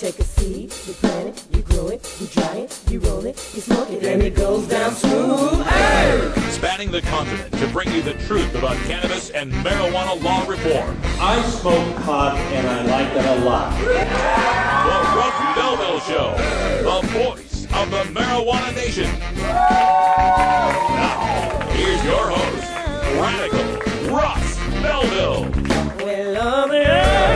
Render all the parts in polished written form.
take a seed, you plant it, you grow it, you dry it, you roll it, you smoke it, and it goes down smooth. Hey! Spanning the continent to bring you the truth about cannabis and marijuana law reform. I smoke pot and I like it a lot. The Russ Belville Show, the voice of the marijuana nation. Now, here's your host, Radical Russ Belville.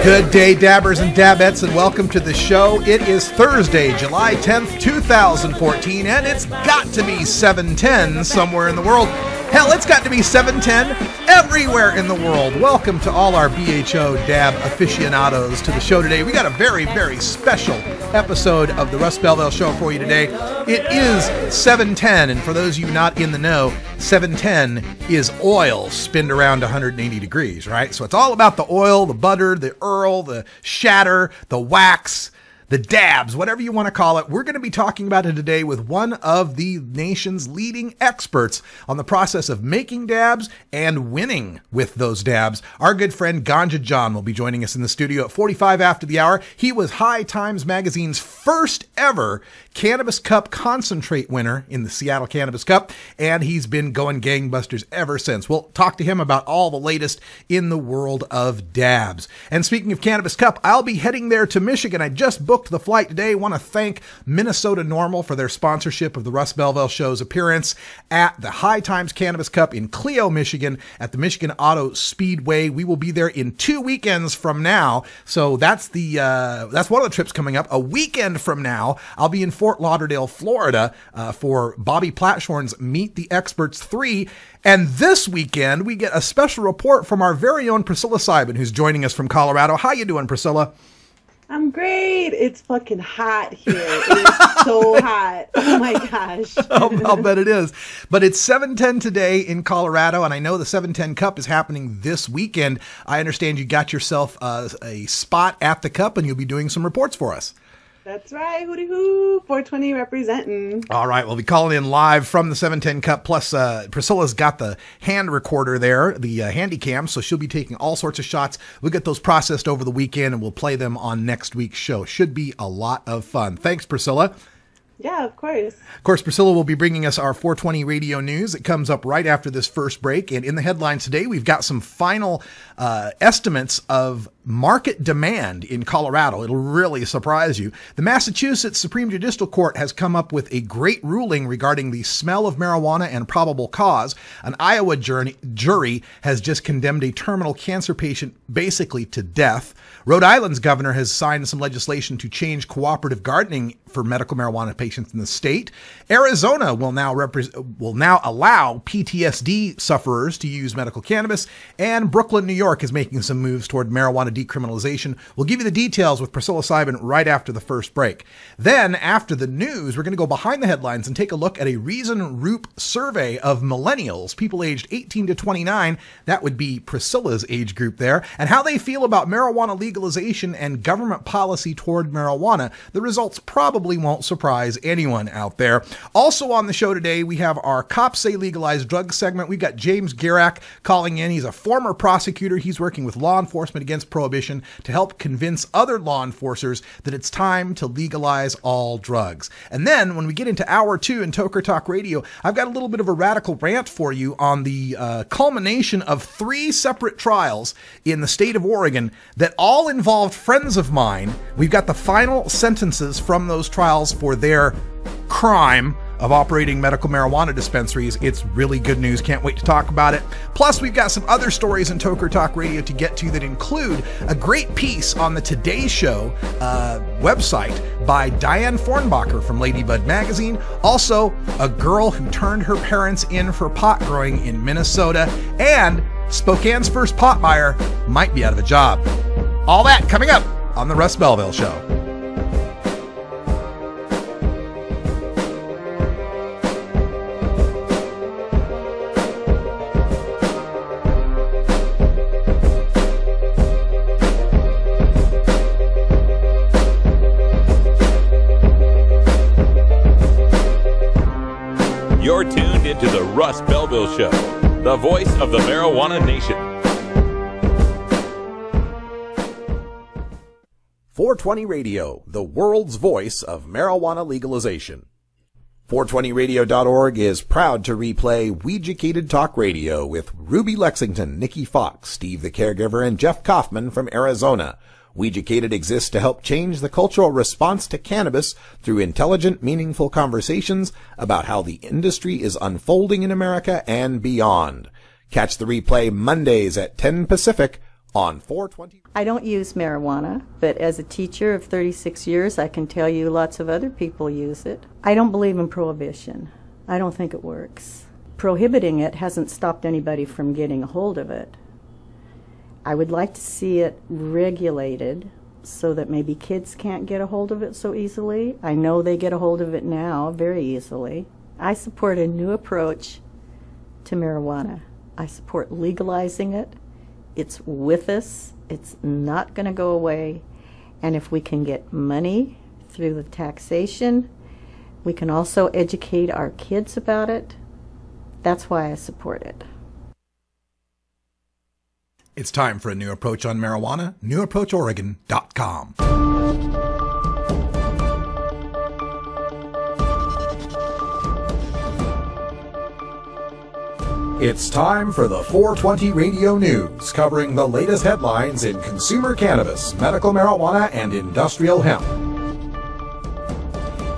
Good day, dabbers and dabbettes, and welcome to the show. It is Thursday, July 10th, 2014, and it's got to be 7:10 somewhere in the world. Hell, it's got to be 7:10 everywhere in the world. Welcome to all our BHO dab aficionados to the show today. We got a very, very special episode of the Russ Belville Show for you today. It is 7:10, and for those of you not in the know, 7:10 is oil spinned around 180 degrees, right? So it's all about the oil, the butter, the earl, the shatter, the wax, the dabs, whatever you want to call it. We're going to be talking about it today with one of the nation's leading experts on the process of making dabs and winning with those dabs. Our good friend Ganja Jon will be joining us in the studio at 45 after the hour. He was High Times Magazine's first ever Cannabis Cup concentrate winner in the Seattle Cannabis Cup, and he's been going gangbusters ever since. We'll talk to him about all the latest in the world of dabs. And speaking of Cannabis Cup, I'll be heading there to Michigan. I just booked the flight today. I want to thank Minnesota Normal for their sponsorship of the Russ Belville Show's appearance at the High Times Cannabis Cup in Clio, Michigan, at the Michigan Auto Speedway. We will be there in 2 weekends from now. So that's one of the trips coming up. A weekend from now, I'll be in Fort Lauderdale, Florida, for Bobby Platshorn's Meet the Experts 3. And this weekend, we get a special report from our very own Priscilla Seibin, who's joining us from Colorado. How you doing, Priscilla? I'm great. It's fucking hot here. It's so hot. Oh my gosh. I'll bet it is. But it's 7:10 today in Colorado, and I know the 7:10 Cup is happening this weekend. I understand you got yourself a spot at the Cup, and you'll be doing some reports for us. That's right. Hooty hoo. 420 representing. All right. We'll be calling in live from the 7:10 Cup. Plus, Priscilla's got the hand recorder there, the handy cam, so she'll be taking all sorts of shots. We'll get those processed over the weekend, and we'll play them on next week's show. Should be a lot of fun. Thanks, Priscilla. Yeah, of course. Of course, Priscilla will be bringing us our 420 radio news. It comes up right after this first break. And in the headlines today, we've got some final estimates of market demand in Colorado. It'll really surprise you. The Massachusetts Supreme Judicial Court has come up with a great ruling regarding the smell of marijuana and probable cause. An Iowa jury has just condemned a terminal cancer patient basically to death. Rhode Island's governor has signed some legislation to change cooperative gardening for medical marijuana patients in the state. Arizona will now allow PTSD sufferers to use medical cannabis, and Brooklyn, New York is making some moves toward marijuana decriminalization. We'll give you the details with Priscilla Seibin right after the first break. Then, after the news, we're going to go behind the headlines and take a look at a Reason Rupe survey of millennials, people aged 18 to 29, that would be Priscilla's age group there, and how they feel about marijuana legalization and government policy toward marijuana. The results probably won't surprise anyone out there. Also on the show today, we have our Cops Say Legalized Drugs segment. We've got James Gierach calling in. He's a former prosecutor. He's working with Law Enforcement Against Prohibition to help convince other law enforcers that it's time to legalize all drugs. And then when we get into hour 2 in Toker Talk Radio, I've got a little bit of a radical rant for you on the culmination of 3 separate trials in the state of Oregon that all involved friends of mine. We've got the final sentences from those trials for their crime of operating medical marijuana dispensaries. It's really good news. Can't wait to talk about it. Plus, we've got some other stories in Toker Talk Radio to get to that include a great piece on the Today Show website by Diane Fornbacher from Ladybud Magazine. Also, a girl who turned her parents in for pot growing in Minnesota, and Spokane's first pot buyer might be out of a job. All that coming up on the Russ Belville Show. You're tuned into the Russ Belville Show, the voice of the marijuana nation. 420 Radio, the world's voice of marijuana legalization. 420radio.org is proud to replay Weeducated Talk Radio with Ruby Lexington, Nikki Fox, Steve the Caregiver, and Jeff Kaufman from Arizona. Weeducated exists to help change the cultural response to cannabis through intelligent, meaningful conversations about how the industry is unfolding in America and beyond. Catch the replay Mondays at 10 Pacific on 420. I don't use marijuana, but as a teacher of 36 years, I can tell you lots of other people use it. I don't believe in prohibition. I don't think it works. Prohibiting it hasn't stopped anybody from getting a hold of it. I would like to see it regulated so that maybe kids can't get a hold of it so easily. I know they get a hold of it now very easily. I support a new approach to marijuana. I support legalizing it. It's with us. It's not going to go away. And if we can get money through the taxation, we can also educate our kids about it. That's why I support it. It's time for a new approach on marijuana. NewApproachOregon.com. It's time for the 420 Radio News, covering the latest headlines in consumer cannabis, medical marijuana, and industrial hemp.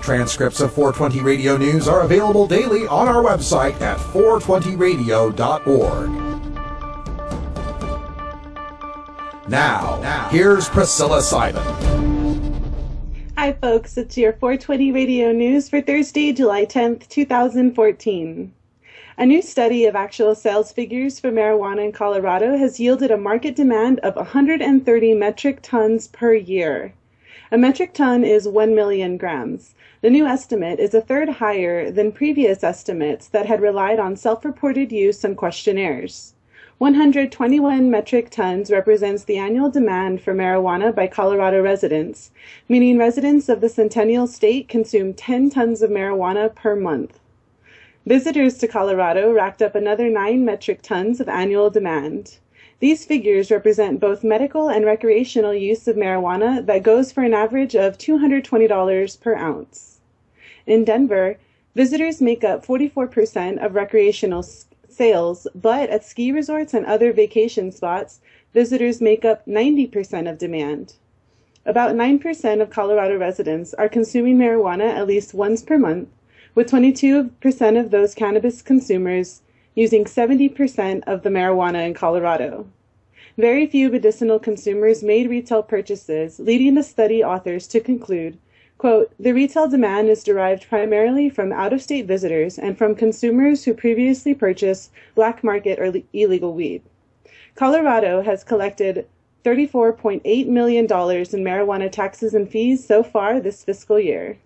Transcripts of 420 Radio News are available daily on our website at 420radio.org. Now, here's Priscilla Simon. Hi, folks. It's your 420 Radio News for Thursday, July 10th, 2014. A new study of actual sales figures for marijuana in Colorado has yielded a market demand of 130 metric tons per year. A metric ton is 1 million grams. The new estimate is a third higher than previous estimates that had relied on self-reported use and questionnaires. 121 metric tons represents the annual demand for marijuana by Colorado residents, meaning residents of the Centennial State consume 10 tons of marijuana per month. Visitors to Colorado racked up another 9 metric tons of annual demand. These figures represent both medical and recreational use of marijuana that goes for an average of $220 per ounce. In Denver, visitors make up 44% of recreational sales, but at ski resorts and other vacation spots, visitors make up 90% of demand. About 9% of Colorado residents are consuming marijuana at least once per month, with 22% of those cannabis consumers using 70% of the marijuana in Colorado. Very few medicinal consumers made retail purchases, leading the study authors to conclude, quote, "The retail demand is derived primarily from out-of-state visitors and from consumers who previously purchased black market or illegal weed." Colorado has collected $34.8 million in marijuana taxes and fees so far this fiscal year.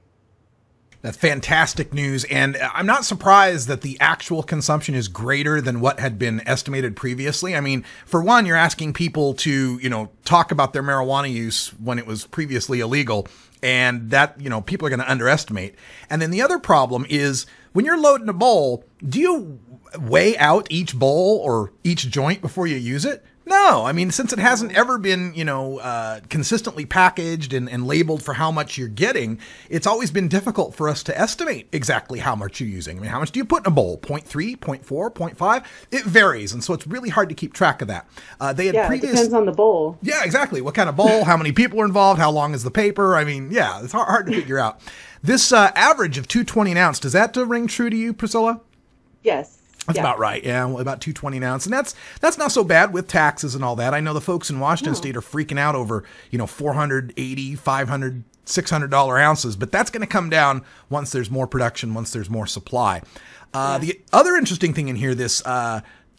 That's fantastic news, and I'm not surprised that the actual consumption is greater than what had been estimated previously. I mean, for one, you're asking people to, talk about their marijuana use when it was previously illegal, and that, people are going to underestimate. And then the other problem is when you're loading a bowl, do you weigh out each bowl or each joint before you use it? No, I mean, since it hasn't ever been, consistently packaged and labeled for how much you're getting, it's always been difficult for us to estimate exactly how much you're using. I mean, how much do you put in a bowl? 0.3, 0.4, 0.5? It varies, and so it's really hard to keep track of that. It depends on the bowl. Yeah, exactly. What kind of bowl, how many people are involved, how long is the paper? I mean, yeah, it's hard to figure out. This average of 220 an ounce, does that ring true to you, Priscilla? Yes. That's about right. Yeah, about 220 an ounce. And that's not so bad with taxes and all that. I know the folks in Washington State are freaking out over, $480, $500, $600 ounces, but that's going to come down once there's more production, once there's more supply. The other interesting thing in here, this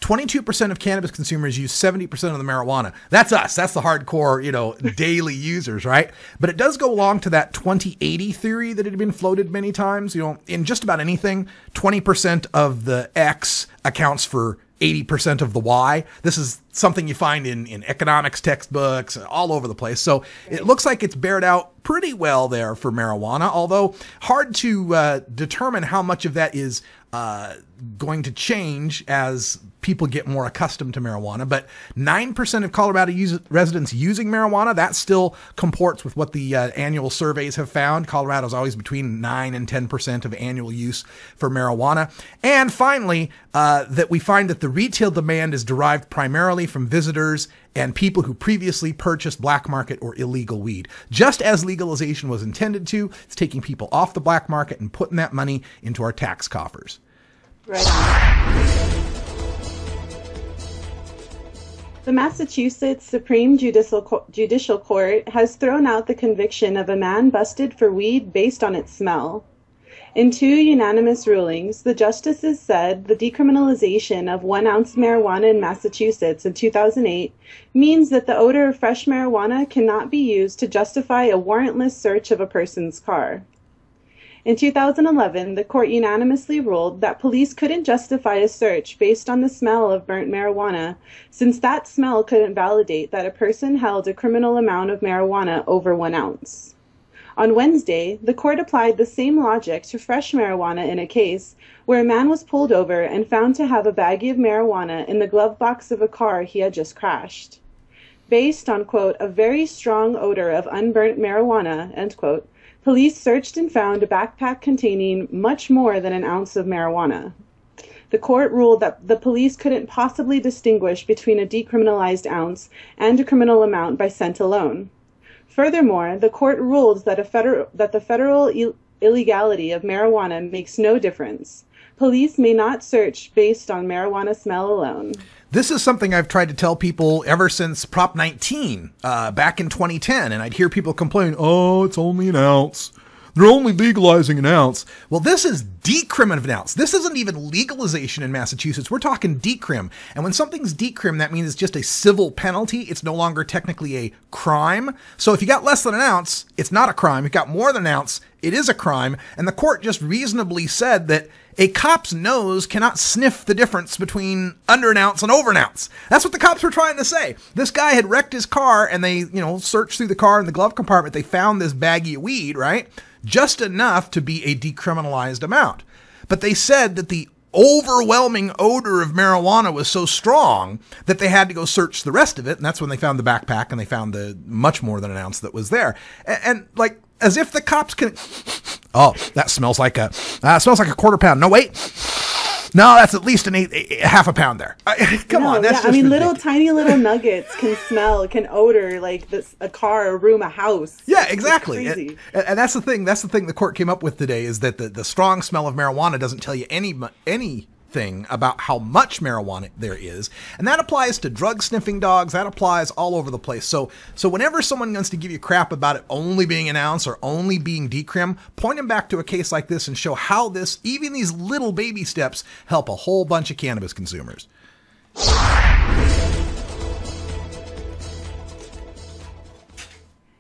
22% of cannabis consumers use 70% of the marijuana. That's us. That's the hardcore, daily users, right? But it does go along to that 2080 theory that had been floated many times. In just about anything, 20% of the X accounts for 80% of the Y. This is something you find in economics textbooks all over the place. So it looks like it's bared out pretty well there for marijuana, although hard to determine how much of that is going to change as people get more accustomed to marijuana, but 9% of Colorado residents using marijuana, that still comports with what the annual surveys have found. Colorado's always between 9 and 10% of annual use for marijuana. And finally, that we find that the retail demand is derived primarily from visitors and people who previously purchased black market or illegal weed. Just as legalization was intended to, it's taking people off the black market and putting that money into our tax coffers. Right on. The Massachusetts Supreme Judicial Court has thrown out the conviction of a man busted for weed based on its smell. In 2 unanimous rulings, the justices said the decriminalization of 1 ounce marijuana in Massachusetts in 2008 means that the odor of fresh marijuana cannot be used to justify a warrantless search of a person's car. In 2011, the court unanimously ruled that police couldn't justify a search based on the smell of burnt marijuana, since that smell couldn't validate that a person held a criminal amount of marijuana over 1 ounce. On Wednesday, the court applied the same logic to fresh marijuana in a case where a man was pulled over and found to have a baggie of marijuana in the glove box of a car he had just crashed. Based on, quote, a very strong odor of unburnt marijuana, end quote, police searched and found a backpack containing much more than 1 ounce of marijuana. The court ruled that the police couldn't possibly distinguish between a decriminalized ounce and a criminal amount by scent alone. Furthermore, the court ruled that the federal illegality of marijuana makes no difference. Police may not search based on marijuana smell alone. This is something I've tried to tell people ever since Prop 19 back in 2010, and I'd hear people complain, oh, it's only 1 ounce. They're only legalizing 1 ounce. Well, this is decrim of 1 ounce. This isn't even legalization in Massachusetts. We're talking decrim. And when something's decrim, that means it's just a civil penalty. It's no longer technically a crime. So if you got less than 1 ounce, it's not a crime. If you got more than 1 ounce, it is a crime. And the court just reasonably said that a cop's nose cannot sniff the difference between under 1 ounce and over 1 ounce. That's what the cops were trying to say. This guy had wrecked his car and they, searched through the car in the glove compartment. They found this baggie of weed, right? Just enough to be a decriminalized amount. But they said that the overwhelming odor of marijuana was so strong that they had to go search the rest of it. And that's when they found the backpack and they found the much more than 1 ounce that was there. And like, as if the cops can, oh, that smells like a quarter pound. No, wait. No, that's at least half a pound there. Come on, that's just ridiculous. Tiny little nuggets can odor like a car, a room, a house. Yeah, exactly. It's crazy. And that's the thing. That's the thing the court came up with today is that the strong smell of marijuana doesn't tell you anything about how much marijuana there is. And that applies to drug sniffing dogs. That applies all over the place. So whenever someone wants to give you crap about it only being 1 ounce or only being decrim, point them back to a case like this and show how even these little baby steps help a whole bunch of cannabis consumers.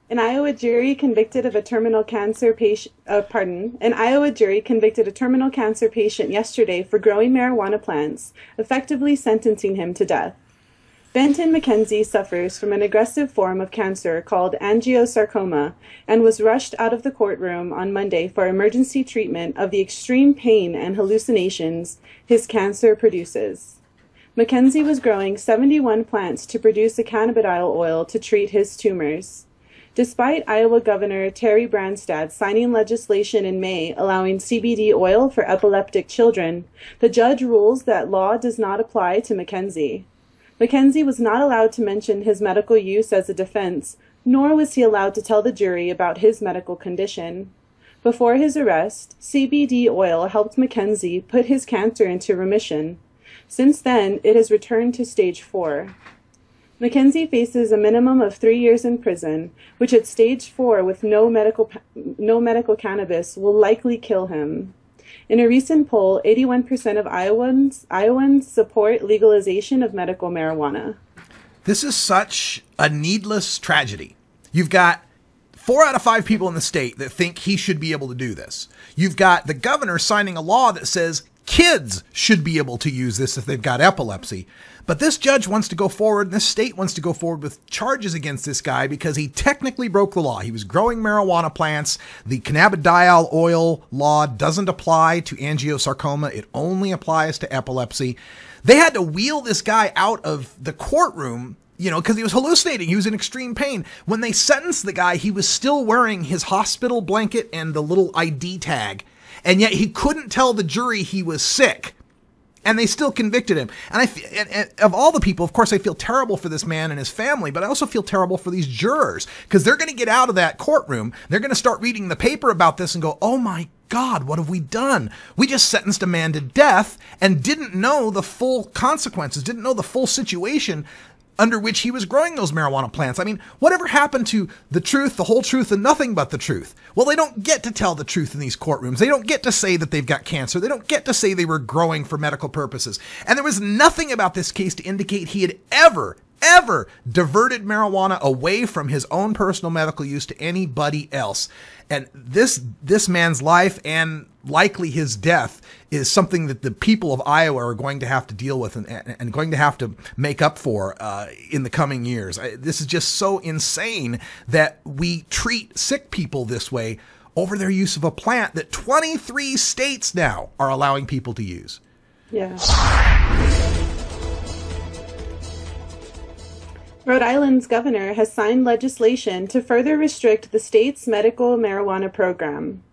An Iowa jury convicted a terminal cancer patient yesterday for growing marijuana plants, effectively sentencing him to death. Benton McKenzie suffers from an aggressive form of cancer called angiosarcoma and was rushed out of the courtroom on Monday for emergency treatment of the extreme pain and hallucinations his cancer produces. McKenzie was growing 71 plants to produce a cannabidiol oil to treat his tumors. Despite Iowa Governor Terry Branstad signing legislation in May allowing CBD oil for epileptic children, the judge rules that law does not apply to McKenzie. McKenzie was not allowed to mention his medical use as a defense, nor was he allowed to tell the jury about his medical condition. Before his arrest, CBD oil helped McKenzie put his cancer into remission. Since then, it has returned to stage 4. McKenzie faces a minimum of 3 years in prison, which at stage 4 with no medical cannabis will likely kill him. In a recent poll, 81% of Iowans support legalization of medical marijuana. This is such a needless tragedy. You've got 4 out of 5 people in the state that think he should be able to do this. You've got the governor signing a law that says Kids should be able to use this if they've got epilepsy. But this judge wants to go forward, and this state wants to go forward with charges against this guy because he technically broke the law. He was growing marijuana plants. The cannabidiol oil law doesn't apply to angiosarcoma. It only applies to epilepsy. They had to wheel this guy out of the courtroom, because he was hallucinating. He was in extreme pain. When they sentenced the guy, he was still wearing his hospital blanket and the little ID tag. And yet he couldn't tell the jury he was sick. And they still convicted him. And of all the people, of course, I feel terrible for this man and his family, but I also feel terrible for these jurors because they're going to get out of that courtroom. They're going to start reading the paper about this and go, oh my God, what have we done? We just sentenced a man to death and didn't know the full consequences, didn't know the full situation under which he was growing those marijuana plants. I mean, whatever happened to the truth, the whole truth, and nothing but the truth? Well, they don't get to tell the truth in these courtrooms. They don't get to say that they've got cancer. They don't get to say they were growing for medical purposes. And there was nothing about this case to indicate he had ever diverted marijuana away from his own personal medical use to anybody else. And this man's life and likely his death is something that the people of Iowa are going to have to deal with and going to have to make up for in the coming years. This is just so insane that we treat sick people this way over their use of a plant that 23 states now are allowing people to use. Yeah. Rhode Island's governor has signed legislation to further restrict the state's medical marijuana program.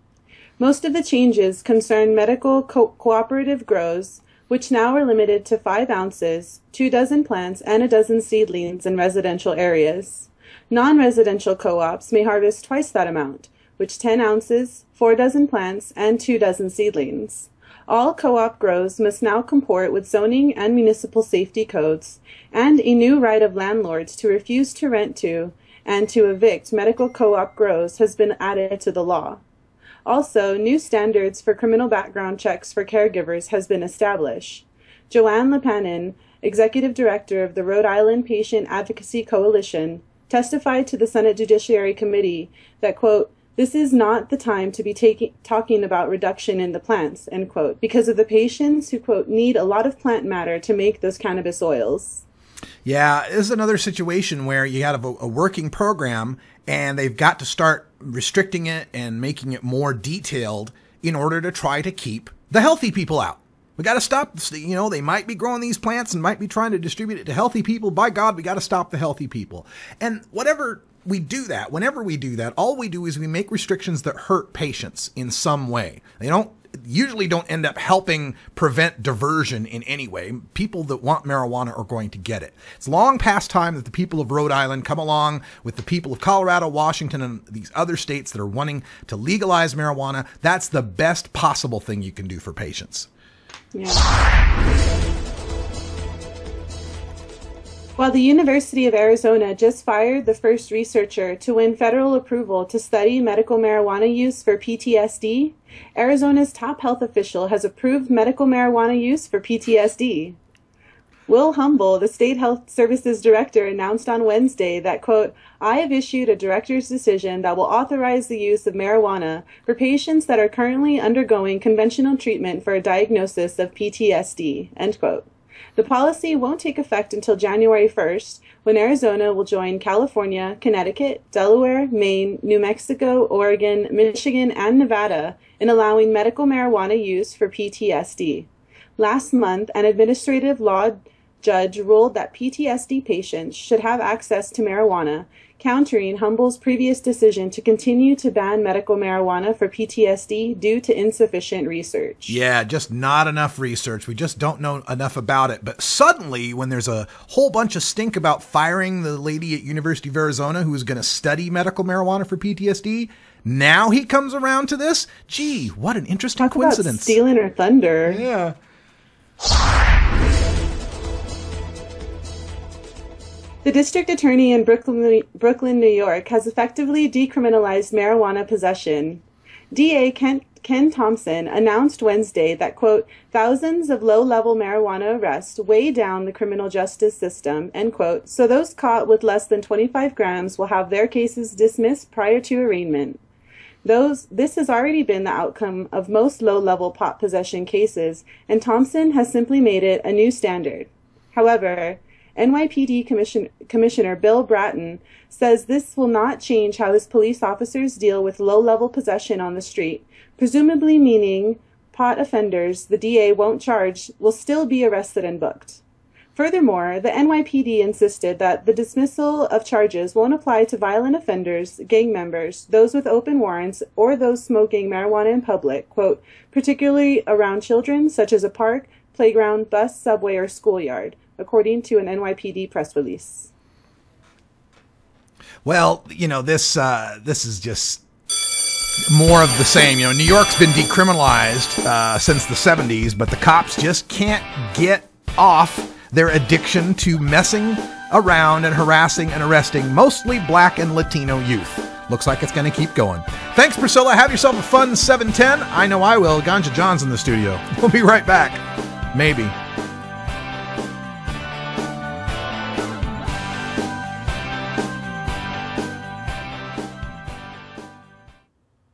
Most of the changes concern medical cooperative grows, which now are limited to 5 ounces, 2 dozen plants, and a dozen seedlings in residential areas. Non-residential co-ops may harvest twice that amount, which 10 ounces, 4 dozen plants, and 2 dozen seedlings. All co-op grows must now comport with zoning and municipal safety codes, and a new right of landlords to refuse to rent to and to evict medical co-op grows has been added to the law. Also, new standards for criminal background checks for caregivers has been established. Joanne Lepanin, executive director of the Rhode Island Patient Advocacy Coalition, testified to the Senate Judiciary Committee that, quote, "This is not the time to be talking about reduction in the plants," end quote, because of the patients who, quote, "need a lot of plant matter to make those cannabis oils." Yeah, this is another situation where you have a working program and they've got to start restricting it and making it more detailed in order to try to keep the healthy people out. We got to stop, they might be growing these plants and might be trying to distribute it to healthy people. By God, we got to stop the healthy people. And whenever we do that, all we do is we make restrictions that hurt patients in some way. They usually don't end up helping prevent diversion in any way. People that want marijuana are going to get it. It's long past time that the people of Rhode Island come along with the people of Colorado, Washington, and these other states that are wanting to legalize marijuana. That's the best possible thing you can do for patients. Yeah. While the University of Arizona just fired the first researcher to win federal approval to study medical marijuana use for PTSD, Arizona's top health official has approved medical marijuana use for PTSD. Will Humble, the state health services director, announced on Wednesday that, quote, "I have issued a director's decision that will authorize the use of marijuana for patients that are currently undergoing conventional treatment for a diagnosis of PTSD," end quote. The policy won't take effect until January 1st, when Arizona will join California, Connecticut, Delaware, Maine, New Mexico, Oregon, Michigan, and Nevada in allowing medical marijuana use for PTSD. Last month, an administrative law judge ruled that PTSD patients should have access to marijuana, countering Humble's previous decision to continue to ban medical marijuana for PTSD due to insufficient research. Yeah, just not enough research. We just don't know enough about it. But suddenly, when there's a whole bunch of stink about firing the lady at University of Arizona who was going to study medical marijuana for PTSD, now he comes around to this? Gee, what an interesting coincidence. About stealing her thunder. Yeah. The district attorney in Brooklyn, New York, has effectively decriminalized marijuana possession. DA Ken Thompson announced Wednesday that, quote, "thousands of low-level marijuana arrests weigh down the criminal justice system," end quote, so those caught with less than 25 grams will have their cases dismissed prior to arraignment. This has already been the outcome of most low-level pot possession cases, and Thompson has simply made it a new standard. However, NYPD Commissioner Bill Bratton says this will not change how his police officers deal with low-level possession on the street, presumably meaning pot offenders the DA won't charge will still be arrested and booked. Furthermore, the NYPD insisted that the dismissal of charges won't apply to violent offenders, gang members, those with open warrants, or those smoking marijuana in public, quote, particularly around children, such as a park, playground, bus, subway, or schoolyard, according to an NYPD press release. Well, this is just more of the same. New York's been decriminalized since the 70s, but the cops just can't get off their addiction to messing around and harassing and arresting mostly black and Latino youth. Looks like it's going to keep going. Thanks, Priscilla. Have yourself a fun 710. I know I will. Ganja Jon's in the studio. We'll be right back. Maybe.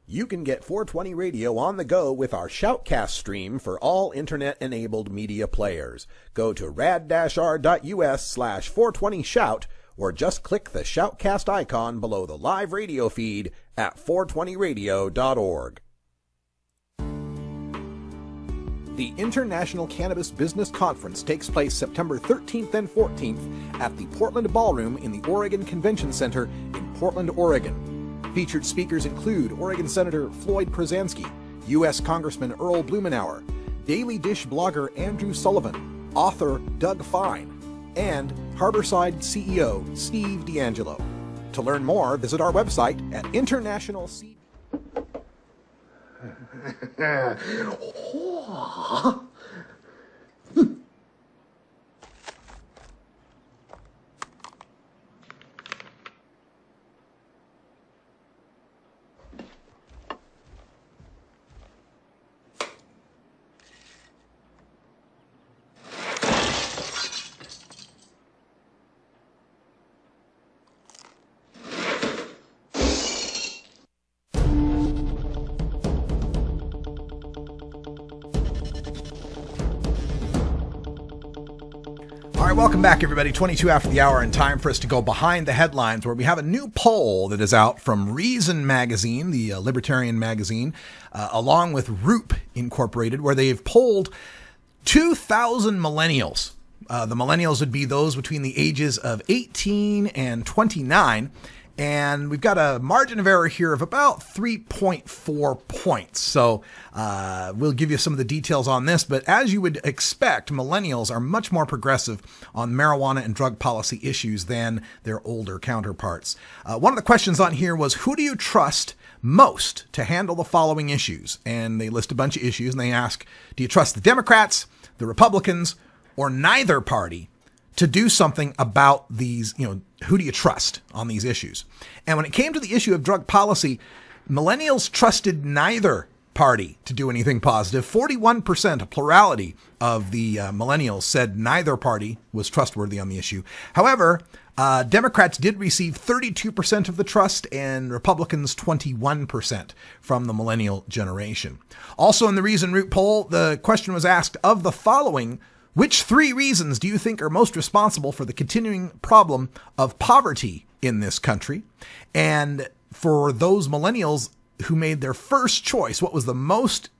You can get 420 Radio on the go with our Shoutcast stream for all internet-enabled media players. Go to rad-r.us/420shout or just click the Shoutcast icon below the live radio feed at 420radio.org. The International Cannabis Business Conference takes place September 13th and 14th at the Portland Ballroom in the Oregon Convention Center in Portland, Oregon. Featured speakers include Oregon Senator Floyd Przansky, U.S. Congressman Earl Blumenauer, Daily Dish blogger Andrew Sullivan, author Doug Fine, and Harborside CEO Steve D'Angelo. To learn more, visit our website at international. Welcome back, everybody. 22 after the hour, and time for us to go behind the headlines, where we have a new poll that is out from Reason Magazine, the libertarian magazine, along with Rupe Incorporated, where they've polled 2,000 millennials. The millennials would be those between the ages of 18 and 29. And we've got a margin of error here of about 3.4 points. So we'll give you some of the details on this. But as you would expect, millennials are much more progressive on marijuana and drug policy issues than their older counterparts. One of the questions on here was, who do you trust most to handle the following issues? And they list a bunch of issues, and they ask, do you trust the Democrats, the Republicans, or neither party to do something about these, who do you trust on these issues? And when it came to the issue of drug policy, millennials trusted neither party to do anything positive. 41%, a plurality of the millennials, said neither party was trustworthy on the issue. However, Democrats did receive 32% of the trust and Republicans 21% from the millennial generation. Also in the Reason Root poll, the question was asked, of the following, which three reasons do you think are most responsible for the continuing problem of poverty in this country? And for those millennials who made their first choice, what was the most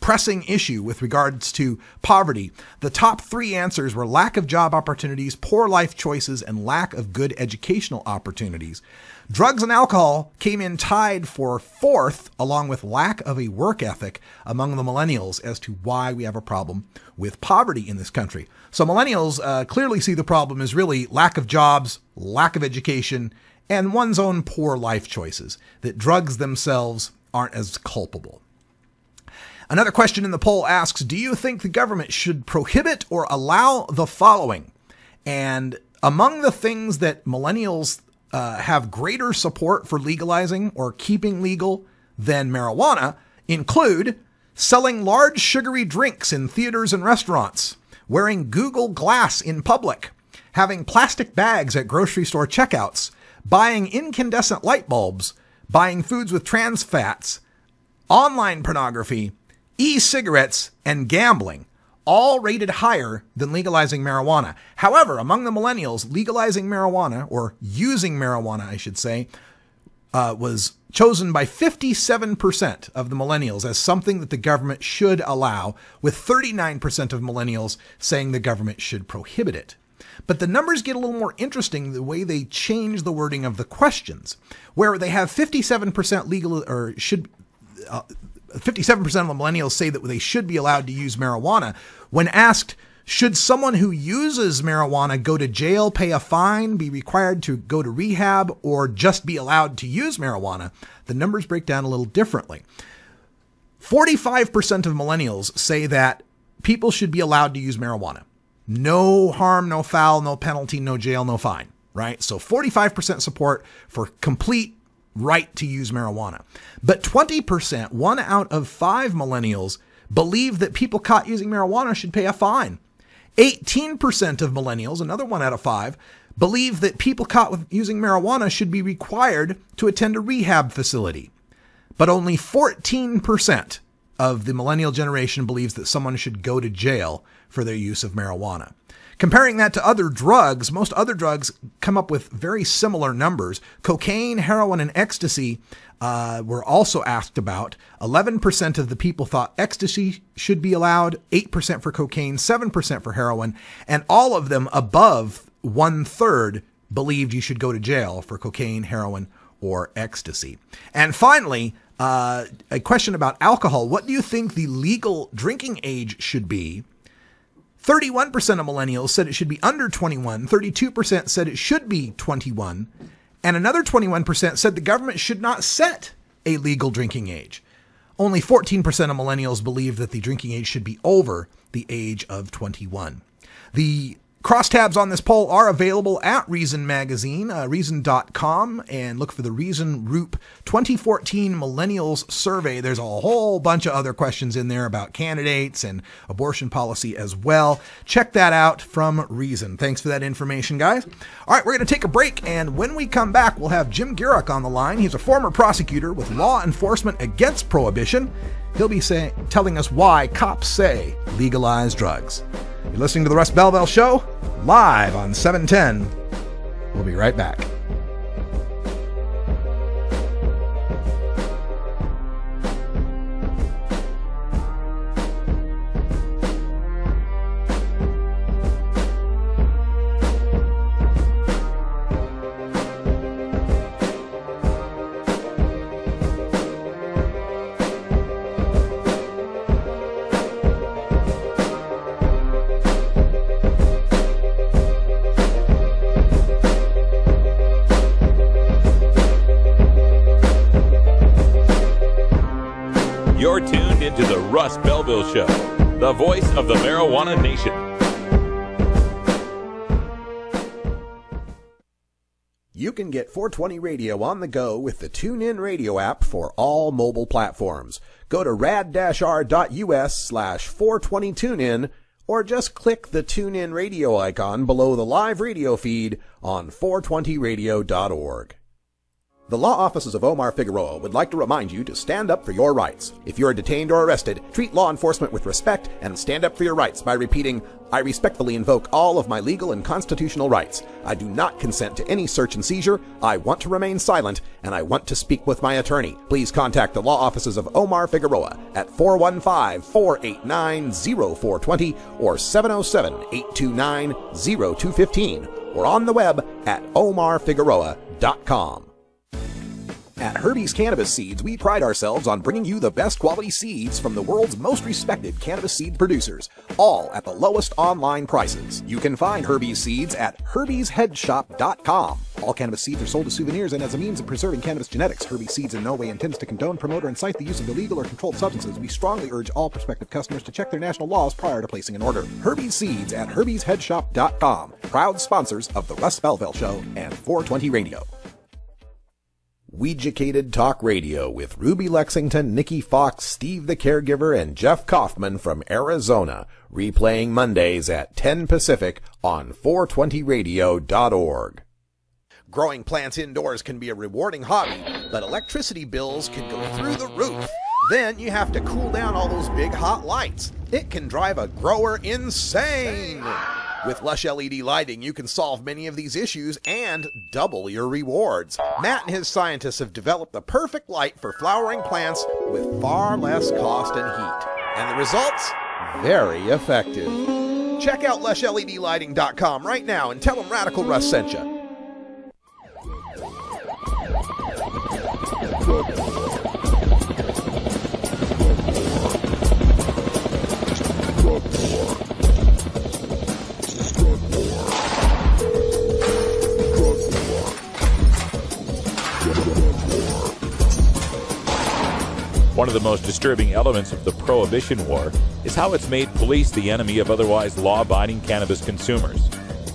pressing issue with regards to poverty? The top three answers were lack of job opportunities, poor life choices, and lack of good educational opportunities. Drugs and alcohol came in tied for fourth, along with lack of a work ethic among the millennials as to why we have a problem with poverty in this country. So millennials clearly see the problem as really lack of jobs, lack of education, and one's own poor life choices, that drugs themselves aren't as culpable. Another question in the poll asks, do you think the government should prohibit or allow the following? And among the things that millennials have greater support for legalizing or keeping legal than marijuana include selling large sugary drinks in theaters and restaurants, wearing Google Glass in public, having plastic bags at grocery store checkouts, buying incandescent light bulbs, buying foods with trans fats, online pornography, e-cigarettes, and gambling, all rated higher than legalizing marijuana. However, among the millennials, legalizing marijuana, or using marijuana, I should say, was chosen by 57% of the millennials as something that the government should allow, with 39% of millennials saying the government should prohibit it. But the numbers get a little more interesting the way they change the wording of the questions, where they have 57% legal, or should, 57% of the millennials say that they should be allowed to use marijuana. When asked, should someone who uses marijuana go to jail, pay a fine, be required to go to rehab, or just be allowed to use marijuana, the numbers break down a little differently. 45% of millennials say that people should be allowed to use marijuana. No harm, no foul, no penalty, no jail, no fine, right? So 45% support for complete right to use marijuana. But 20%, 1 out of 5 millennials, believe that people caught using marijuana should pay a fine. 18% of millennials, another 1 out of 5, believe that people caught with using marijuana should be required to attend a rehab facility. But only 14% of the millennial generation believes that someone should go to jail for their use of marijuana. Comparing that to other drugs, most other drugs come up with very similar numbers. Cocaine, heroin, and ecstasy were also asked about. 11% of the people thought ecstasy should be allowed, 8% for cocaine, 7% for heroin, and all of them above 1/3 believed you should go to jail for cocaine, heroin, or ecstasy. And finally, a question about alcohol. What do you think the legal drinking age should be? 31% of millennials said it should be under 21, 32% said it should be 21, and another 21% said the government should not set a legal drinking age. Only 14% of millennials believe that the drinking age should be over the age of 21. The crosstabs on this poll are available at Reason Magazine, reason.com, and look for the Reason Rupe 2014 Millennials Survey. There's a whole bunch of other questions in there about candidates and abortion policy as well. Check that out from Reason. Thanks for that information, guys. All right, we're going to take a break, and when we come back, we'll have Jim Gierach on the line. He's a former prosecutor with Law Enforcement Against Prohibition. He'll be telling us why cops say legalize drugs. You're listening to the Russ Belville Show, live on 710. We'll be right back. You're tuned into the Russ Belville Show, the voice of the marijuana nation. You can get 420 Radio on the go with the TuneIn Radio app for all mobile platforms. Go to rad-r.us/420tunein or just click the TuneIn Radio icon below the live radio feed on 420radio.org. The law offices of Omar Figueroa would like to remind you to stand up for your rights. If you are detained or arrested, treat law enforcement with respect and stand up for your rights by repeating, "I respectfully invoke all of my legal and constitutional rights. I do not consent to any search and seizure. I want to remain silent, and I want to speak with my attorney." Please contact the law offices of Omar Figueroa at 415-489-0420 or 707-829-0215 or on the web at omarfigueroa.com. At Herbie's Cannabis Seeds, we pride ourselves on bringing you the best quality seeds from the world's most respected cannabis seed producers, all at the lowest online prices. You can find Herbie's seeds at herbiesheadshop.com. All cannabis seeds are sold as souvenirs and as a means of preserving cannabis genetics. Herbie's Seeds in no way intends to condone, promote, or incite the use of illegal or controlled substances. We strongly urge all prospective customers to check their national laws prior to placing an order. Herbie's Seeds at herbiesheadshop.com. Proud sponsors of the Russ Belville Show and 420 Radio. Weeducated Talk Radio with Ruby Lexington, Nikki Fox, Steve the Caregiver, and Jeff Kaufman from Arizona, replaying Mondays at 10 Pacific on 420radio.org. Growing plants indoors can be a rewarding hobby, but but electricity bills can go through the roof. Then you have to cool down all those big hot lights. It can drive a grower insane. With Lush LED lighting, you can solve many of these issues and double your rewards. Matt and his scientists have developed the perfect light for flowering plants with far less cost and heat. And the results? Very effective. Check out lushledlighting.com right now and tell them Radical Russ sent you. One of the most disturbing elements of the Prohibition War is how it's made police the enemy of otherwise law-abiding cannabis consumers.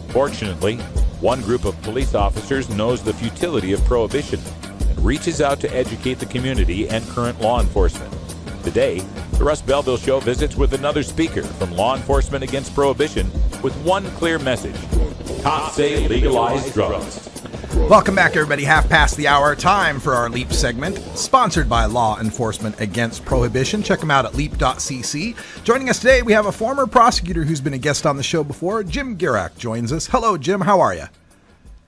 Fortunately, one group of police officers knows the futility of prohibition and reaches out to educate the community and current law enforcement. Today, the Russ Belville Show visits with another speaker from Law Enforcement Against Prohibition with one clear message: cops say legalize drugs. Welcome back, everybody. Half past the hour. Time for our LEAP segment, sponsored by Law Enforcement Against Prohibition. Check them out at leap.cc. Joining us today, we have a former prosecutor who's been a guest on the show before. Jim Gierach joins us. Hello, Jim. How are you?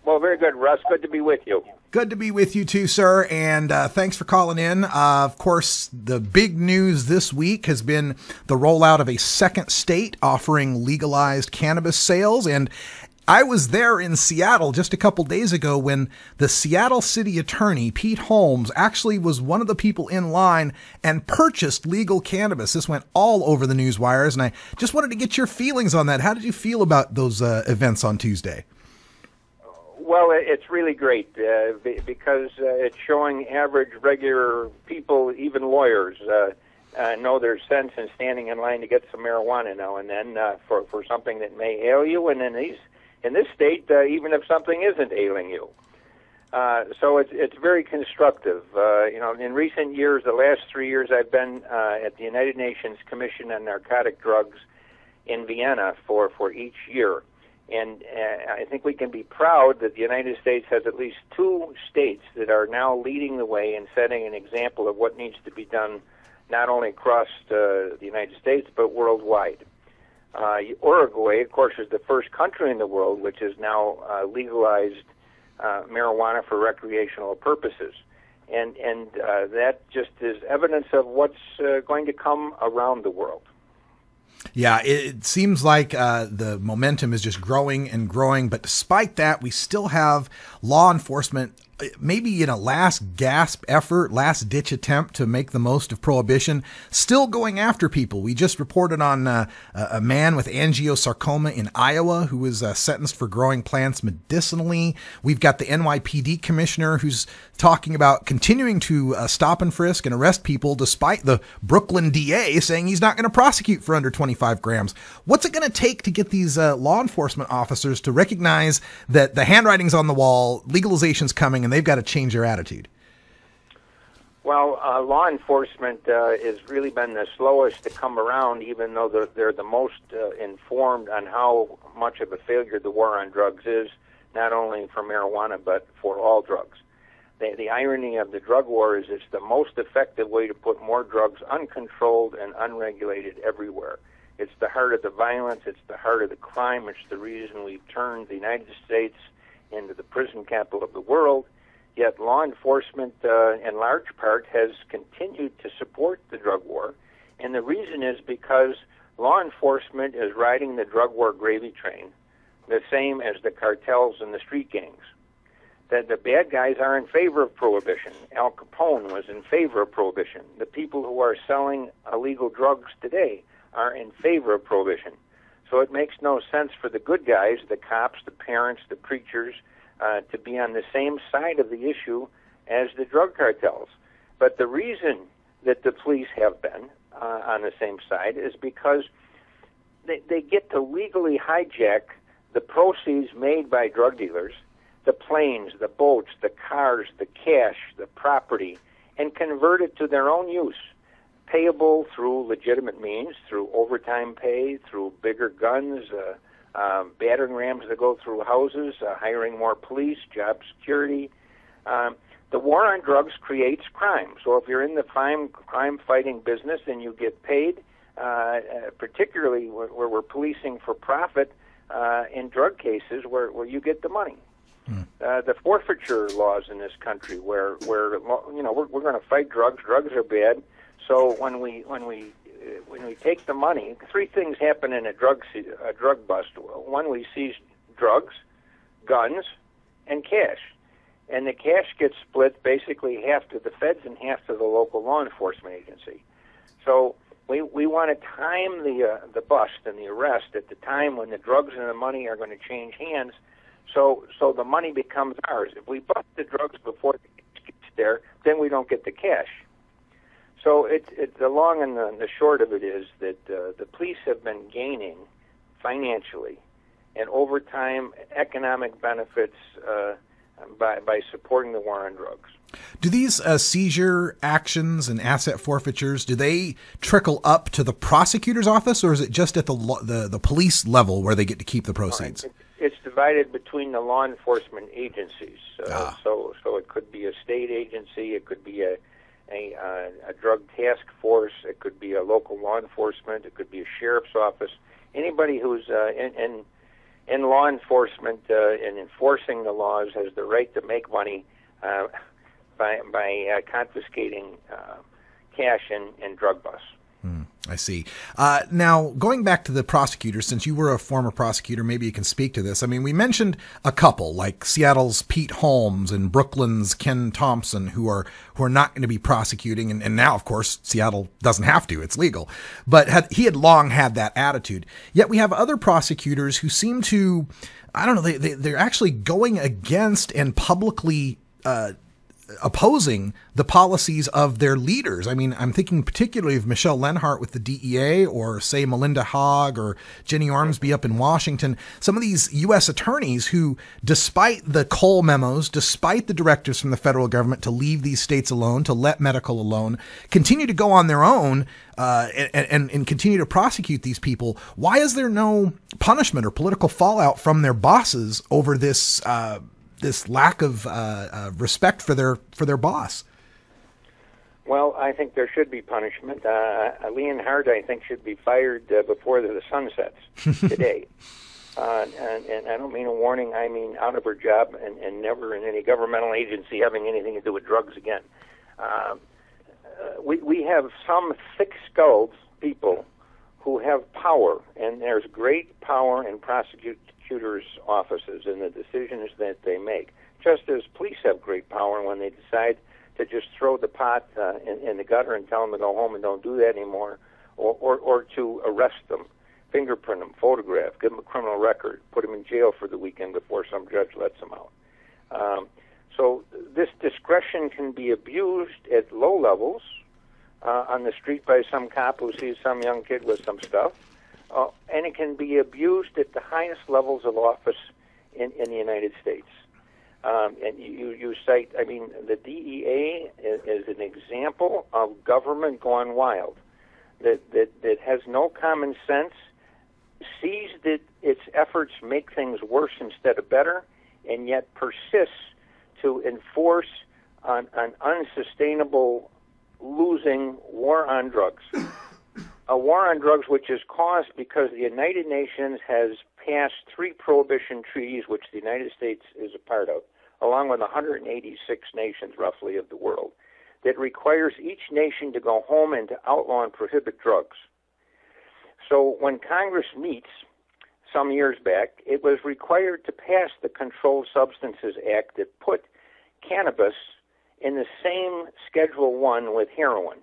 Well, very good, Russ. Good to be with you. Good to be with you too, sir, and thanks for calling in. Of course, the big news this week has been the rollout of a second state offering legalized cannabis sales, and I was there in Seattle just a couple days ago when the Seattle City Attorney, Pete Holmes, actually was one of the people in line and purchased legal cannabis. This went all over the news wires, and I just wanted to get your feelings on that. How did you feel about those events on Tuesday? Well, it's really great because it's showing average, regular people, even lawyers, know their sense in standing in line to get some marijuana now and then for something that may ail you, and in this state, even if something isn't ailing you. So it's very constructive. In recent years, the last 3 years, I've been at the United Nations Commission on Narcotic Drugs in Vienna for each year. And I think we can be proud that the United States has at least 2 states that are now leading the way and setting an example of what needs to be done not only across the United States but worldwide. Uruguay, of course, is the first country in the world which has now legalized marijuana for recreational purposes. And that just is evidence of what's going to come around the world. Yeah, it seems like the momentum is just growing and growing, but despite that, we still have law enforcement maybe in a last gasp effort, last ditch attempt to make the most of prohibition, still going after people. We just reported on a man with angiosarcoma in Iowa who was sentenced for growing plants medicinally. We've got the NYPD commissioner who's talking about continuing to stop and frisk and arrest people despite the Brooklyn DA saying he's not going to prosecute for under 25 grams. What's it going to take to get these law enforcement officers to recognize that the handwriting's on the wall, legalization's coming, and they've got to change their attitude? Well, law enforcement has really been the slowest to come around, even though they're the most informed on how much of a failure the war on drugs is, not only for marijuana but for all drugs. The irony of the drug war is it's the most effective way to put more drugs uncontrolled and unregulated everywhere. It's the heart of the violence. It's the heart of the crime. It's the reason we've turned the United States into the prison capital of the world. Yet law enforcement, in large part, has continued to support the drug war. And the reason is because law enforcement is riding the drug war gravy train, the same as the cartels and the street gangs. That the bad guys are in favor of prohibition. Al Capone was in favor of prohibition. The people who are selling illegal drugs today are in favor of prohibition. So it makes no sense for the good guys, the cops, the parents, the preachers, to be on the same side of the issue as the drug cartels. But the reason that the police have been on the same side is because they get to legally hijack the proceeds made by drug dealers, the planes, the boats, the cars, the cash, the property, and convert it to their own use, payable through legitimate means, through overtime pay, through bigger guns, battering rams that go through houses, hiring more police, job security. the war on drugs creates crime. So if you're in the crime-fighting business and you get paid, particularly where we're policing for profit in drug cases, where you get the money. The forfeiture laws in this country, where we're going to fight drugs. Drugs are bad. So when we take the money, three things happen in a drug bust. One, we seize drugs, guns, and cash. And the cash gets split basically half to the feds and half to the local law enforcement agency. So we want to time the bust and the arrest at the time when the drugs and the money are going to change hands, so the money becomes ours. If we bust the drugs before the cash gets there, then we don't get the cash. So the long and the short of it is that the police have been gaining financially and over time economic benefits by supporting the war on drugs. Do these seizure actions and asset forfeitures, do they trickle up to the prosecutor's office, or is it just at the police level where they get to keep the proceeds? It's divided between the law enforcement agencies. So it could be a state agency, it could be a drug task force, it could be a local law enforcement, it could be a sheriff's office. Anybody who's in law enforcement and enforcing the laws has the right to make money by confiscating cash and drug busts. I see. Now, going back to the prosecutors, since you were a former prosecutor, maybe you can speak to this. I mean, we mentioned a couple, like Seattle's Pete Holmes and Brooklyn's Ken Thompson, who are not going to be prosecuting. And now, of course, Seattle doesn't have to. It's legal. But he had long had that attitude. Yet we have other prosecutors who seem to, I don't know, they're actually going against and publicly opposing the policies of their leaders. I mean, I'm thinking particularly of Michelle Lenhart with the DEA, or say Melinda Hogg or Jenny Ormsby up in Washington. Some of these U.S. attorneys who, despite the Cole memos, despite the directives from the federal government to leave these states alone, to let medical alone, continue to go on their own and continue to prosecute these people. Why is there no punishment or political fallout from their bosses over this lack of respect for their boss? Well, I think there should be punishment. Leonhardt, I think, should be fired before the sun sets today. And I don't mean a warning. I mean out of her job and never in any governmental agency having anything to do with drugs again. We have some thick-skulled people who have power, and there's great power in prosecutors' offices and the decisions that they make, just as police have great power when they decide to just throw the pot in the gutter and tell them to go home and don't do that anymore, or to arrest them, fingerprint them, photograph, give them a criminal record, put them in jail for the weekend before some judge lets them out. So this discretion can be abused at low levels on the street by some cop who sees some young kid with some stuff, and it can be abused at the highest levels of office in the United States. And you cite, I mean, the DEA is an example of government gone wild, that has no common sense, sees that its efforts make things worse instead of better, and yet persists to enforce an unsustainable, losing war on drugs. A war on drugs which is caused because the United Nations has passed 3 prohibition treaties, which the United States is a part of, along with 186 nations roughly of the world, that requires each nation to go home and to outlaw and prohibit drugs. So when Congress meets some years back, it was required to pass the Controlled Substances Act that put cannabis in the same Schedule I with heroin.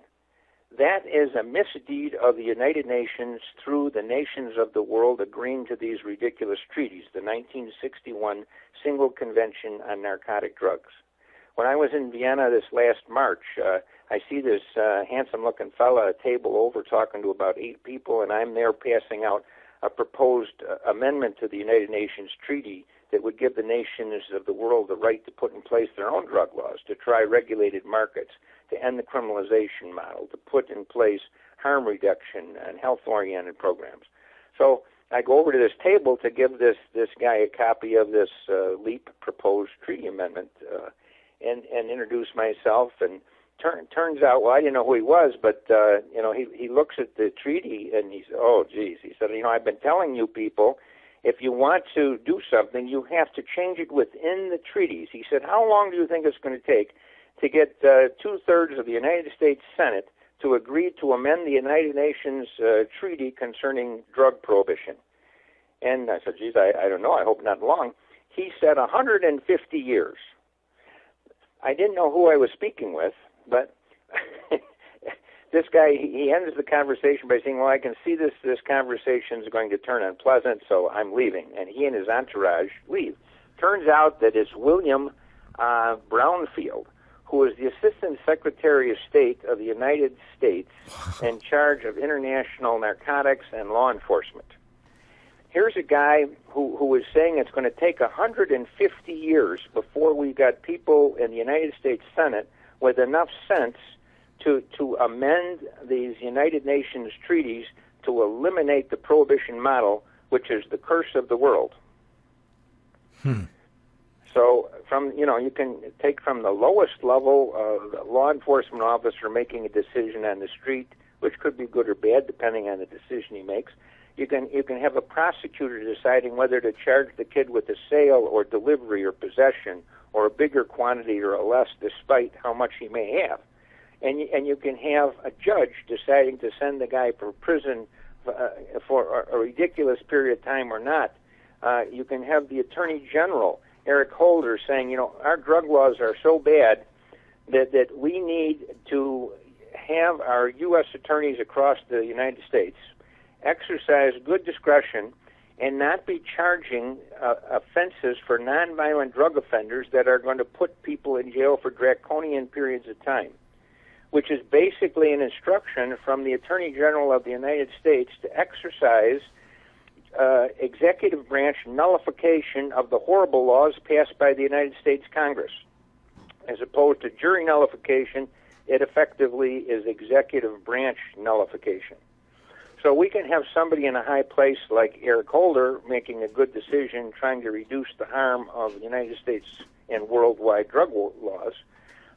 That is a misdeed of the United Nations through the nations of the world agreeing to these ridiculous treaties, the 1961 Single Convention on Narcotic Drugs. When I was in Vienna this last March, I see this handsome-looking fella at a table over talking to about 8 people, and I'm there passing out a proposed amendment to the United Nations treaty that would give the nations of the world the right to put in place their own drug laws, to try regulated markets, to end the criminalization model, to put in place harm reduction and health-oriented programs. So I go over to this table to give this guy a copy of this LEAP proposed treaty amendment, and introduce myself. And turns out, well, I didn't know who he was, but he looks at the treaty and he said, "Oh, geez," he said, "I've been telling you people, if you want to do something, you have to change it within the treaties." He said, "How long do you think it's going to take to get 2/3 of the United States Senate to agree to amend the United Nations treaty concerning drug prohibition?" And I said, "Geez, I don't know. I hope not long." He said 150 years. I didn't know who I was speaking with, but this guy, he ends the conversation by saying, "Well, I can see this conversation is going to turn unpleasant, so I'm leaving." And he and his entourage leave. Turns out that it's William Brownfield, who is the Assistant Secretary of State of the United States in charge of international narcotics and law enforcement. Here's a guy who is saying it's going to take 150 years before we got people in the United States Senate with enough sense to amend these United Nations treaties to eliminate the prohibition model, which is the curse of the world. So you can take from the lowest level of the law enforcement officer making a decision on the street, which could be good or bad depending on the decision he makes. You can have a prosecutor deciding whether to charge the kid with a sale or delivery or possession or a bigger quantity or a less, despite how much he may have. And you can have a judge deciding to send the guy for prison for a ridiculous period of time or not. You can have the Attorney General, Eric Holder, saying, our drug laws are so bad that we need to have our U.S. attorneys across the United States exercise good discretion and not be charging offenses for nonviolent drug offenders that are going to put people in jail for draconian periods of time, which is basically an instruction from the Attorney General of the United States to exercise executive branch nullification of the horrible laws passed by the United States Congress. As opposed to jury nullification, it effectively is executive branch nullification. So we can have somebody in a high place like Eric Holder making a good decision, trying to reduce the harm of the United States and worldwide drug laws,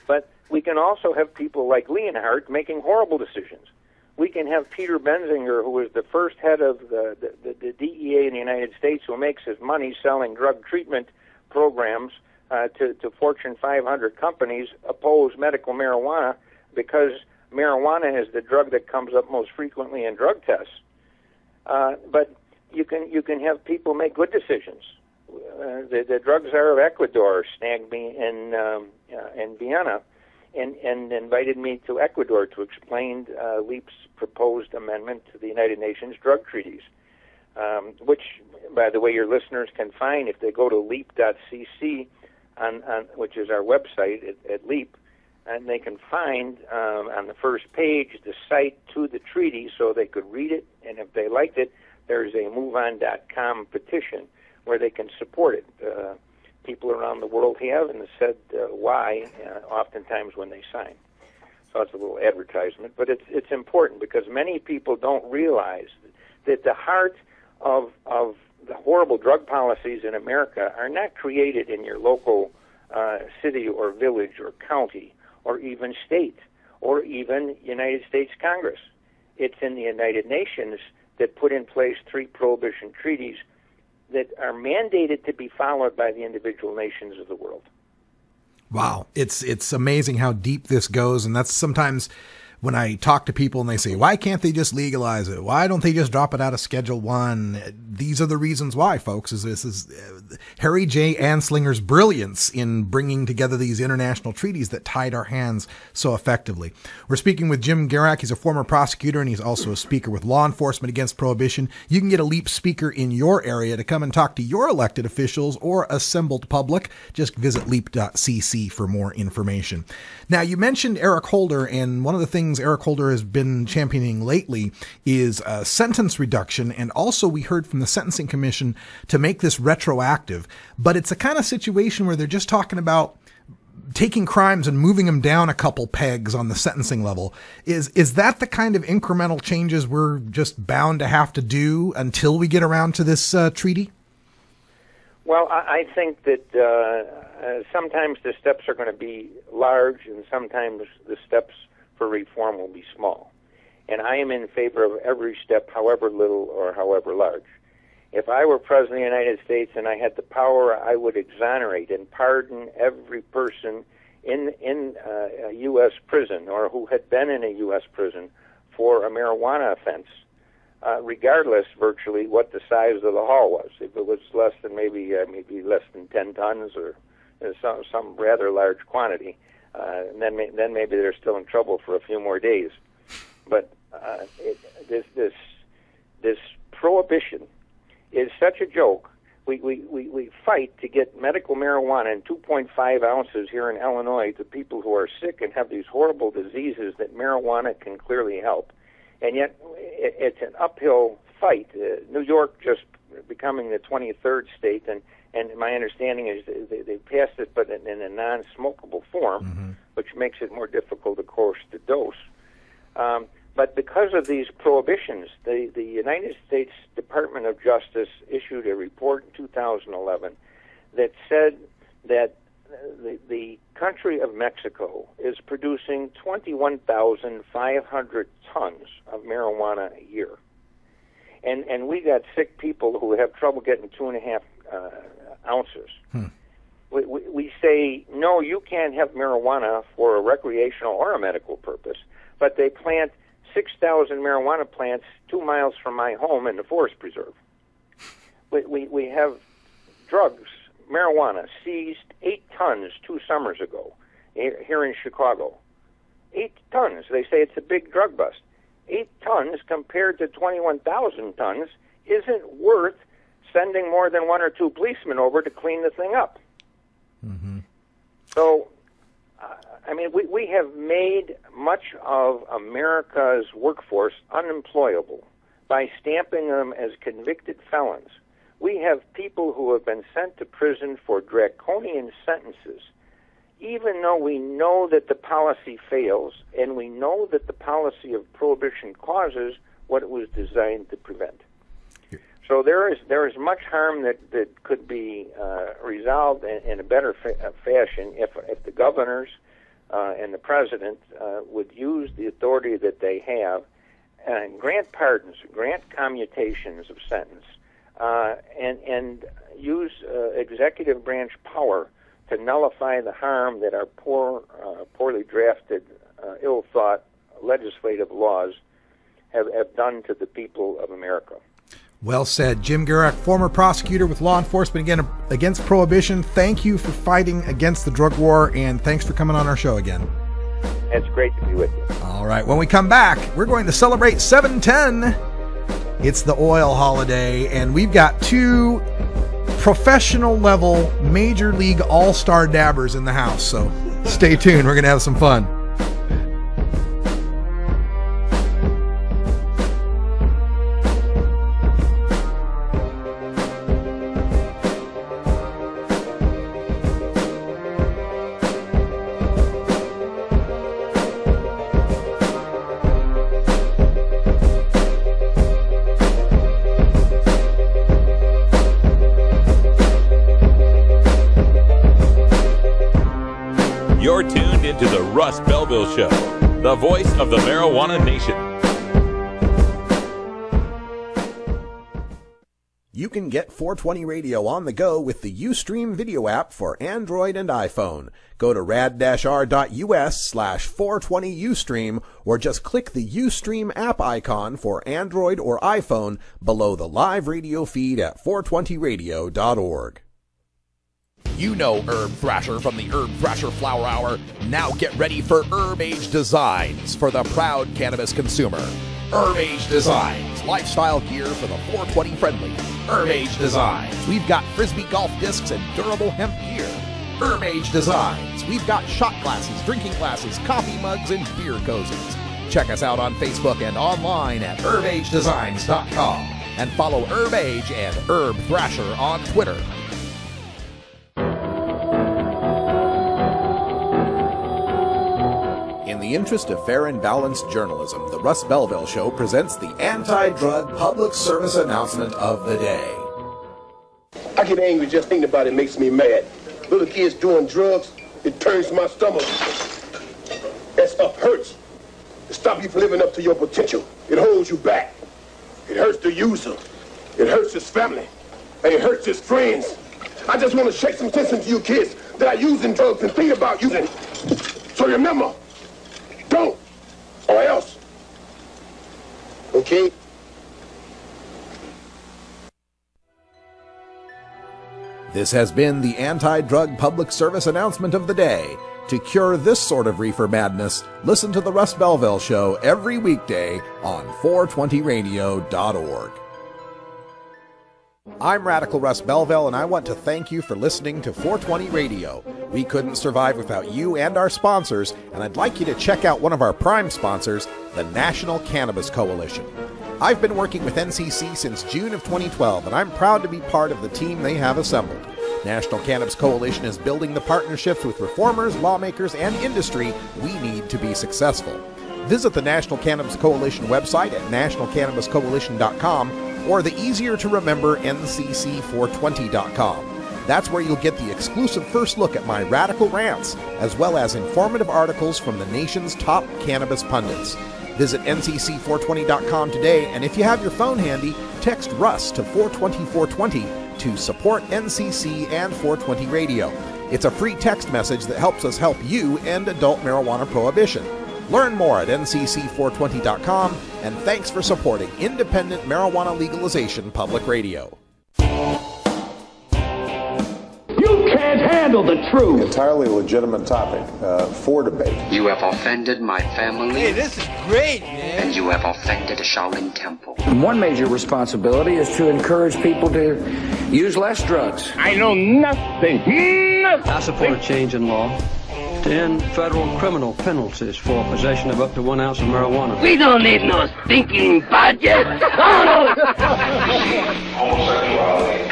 but we can also have people like Leonhardt making horrible decisions. We can have Peter Benzinger, who was the first head of the DEA in the United States, who makes his money selling drug treatment programs to Fortune 500 companies, oppose medical marijuana because marijuana is the drug that comes up most frequently in drug tests. But you can have people make good decisions. The drug czar of Ecuador snagged me in Vienna and invited me to Ecuador to explain LEAP's proposed amendment to the United Nations drug treaties, which, by the way, your listeners can find if they go to leap.cc, which is our website at LEAP, and they can find on the first page the site to the treaty so they could read it, and if they liked it, there's a MoveOn.com petition where they can support it. People around the world have, and said why, oftentimes when they sign. So it's a little advertisement, but it's important because many people don't realize that the heart of the horrible drug policies in America are not created in your local city or village or county or even state or even United States Congress. It's in the United Nations that put in place 3 prohibition treaties that are mandated to be followed by the individual nations of the world. Wow. It's amazing how deep this goes. And that's sometimes when I talk to people and they say, why can't they just legalize it? Why don't they just drop it out of Schedule 1? These are the reasons why, folks. This is Harry J. Anslinger's brilliance in bringing together these international treaties that tied our hands so effectively. We're speaking with Jim Gierach. He's a former prosecutor, and he's also a speaker with Law Enforcement Against Prohibition. You can get a LEAP speaker in your area to come and talk to your elected officials or assembled public. Just visit leap.cc for more information. Now, you mentioned Eric Holder, and one of the things Eric Holder has been championing lately is sentence reduction, and also we heard from the Sentencing Commission to make this retroactive. But it's a kind of situation where they're just talking about taking crimes and moving them down a couple pegs on the sentencing level. Is that the kind of incremental changes we're just bound to have to do until we get around to this treaty? Well, I think that sometimes the steps are going to be large, and sometimes the steps for reform will be small. And I am in favor of every step, however little or however large. If I were President of the United States and I had the power, I would exonerate and pardon every person in a U.S. prison or who had been in a U.S. prison for a marijuana offense, regardless virtually what the size of the haul was. If it was less than maybe less than 10 tons or some rather large quantity, then maybe they're still in trouble for a few more days. But this prohibition is such a joke. We fight to get medical marijuana in 2.5 ounces here in Illinois to people who are sick and have these horrible diseases that marijuana can clearly help. And yet it's an uphill fight. New York just becoming the 23rd state, and my understanding is they passed it, but in a non-smokable form, which makes it more difficult, of course, to dose. But because of these prohibitions, the United States Department of Justice issued a report in 2011 that said that the country of Mexico is producing 21,500 tons of marijuana a year. And we got sick people who have trouble getting 2.5 ounces. We say, no, you can't have marijuana for a recreational or a medical purpose, but they plant 6,000 marijuana plants 2 miles from my home in the forest preserve. We have drugs, marijuana, seized 8 tons 2 summers ago here in Chicago. 8 tons. They say it's a big drug bust. 8 tons compared to 21,000 tons isn't worth sending more than 1 or 2 policemen over to clean the thing up. So, I mean, we have made much of America's workforce unemployable by stamping them as convicted felons. We have people who have been sent to prison for draconian sentences, even though we know that the policy fails and we know that the policy of prohibition causes what it was designed to prevent. So there is much harm that could be resolved in a better fashion if the governors and the president would use the authority that they have and grant pardons, grant commutations of sentence, and use executive branch power to nullify the harm that our poorly drafted, ill-thought legislative laws have done to the people of America. Well said. Jim Gierach, former prosecutor with Law Enforcement Against Prohibition. Thank you for fighting against the drug war, and thanks for coming on our show again. It's great to be with you. All right. When we come back, we're going to celebrate 7/10. It's the oil holiday, and we've got 2 professional level Major League All-Star dabbers in the house. So stay tuned. We're going to have some fun. You're tuned into the Russ Belville Show, the voice of the marijuana nation. You can get 420 Radio on the go with the Ustream video app for Android and iPhone. Go to rad-r.us/420Ustream or just click the Ustream app icon for Android or iPhone below the live radio feed at 420radio.org. You know Herb Thrasher from the Herb Thrasher Flower Hour. Now get ready for Herb Age Designs for the proud cannabis consumer. Herb Age Designs, lifestyle gear for the 420 friendly. Herb Age Designs, we've got Frisbee golf discs and durable hemp gear. Herb Age Designs, we've got shot glasses, drinking glasses, coffee mugs, and beer cozies. Check us out on Facebook and online at herbagedesigns.com. And follow Herb Age and Herb Thrasher on Twitter. In the interest of fair and balanced journalism, the Russ Belville Show presents the anti-drug public service announcement of the day. I get angry just thinking about it makes me mad. Little kids doing drugs, it turns my stomach. That stuff hurts. It stops you from living up to your potential. It holds you back. It hurts the user. It hurts his family. And it hurts his friends. I just want to shake some sense into you kids that are using drugs and think about using. So remember, don't, or else. Okay? This has been the anti-drug public service announcement of the day. To cure this sort of reefer madness, listen to the Russ Belville Show every weekday on 420radio.org. I'm Radical Russ Belville, and I want to thank you for listening to 420 Radio. We couldn't survive without you and our sponsors, and I'd like you to check out one of our prime sponsors, the National Cannabis Coalition. I've been working with NCC since June of 2012, and I'm proud to be part of the team they have assembled. National Cannabis Coalition is building the partnerships with reformers, lawmakers, and industry we need to be successful. Visit the National Cannabis Coalition website at nationalcannabiscoalition.com or the easier-to-remember ncc420.com. That's where you'll get the exclusive first look at my radical rants, as well as informative articles from the nation's top cannabis pundits. Visit ncc420.com today, and if you have your phone handy, text Russ to 420-420 to support NCC and 420 Radio. It's a free text message that helps us help you end adult marijuana prohibition. Learn more at ncc420.com, and thanks for supporting independent marijuana legalization public radio. You can't handle the truth. Entirely legitimate topic for debate. You have offended my family. Hey, this is great, man. And you have offended a Shaolin temple. One major responsibility is to encourage people to use less drugs. I know nothing. I support a change in law to end federal criminal penalties for possession of up to 1 ounce of marijuana. We don't need no stinking budget. Homosexuality,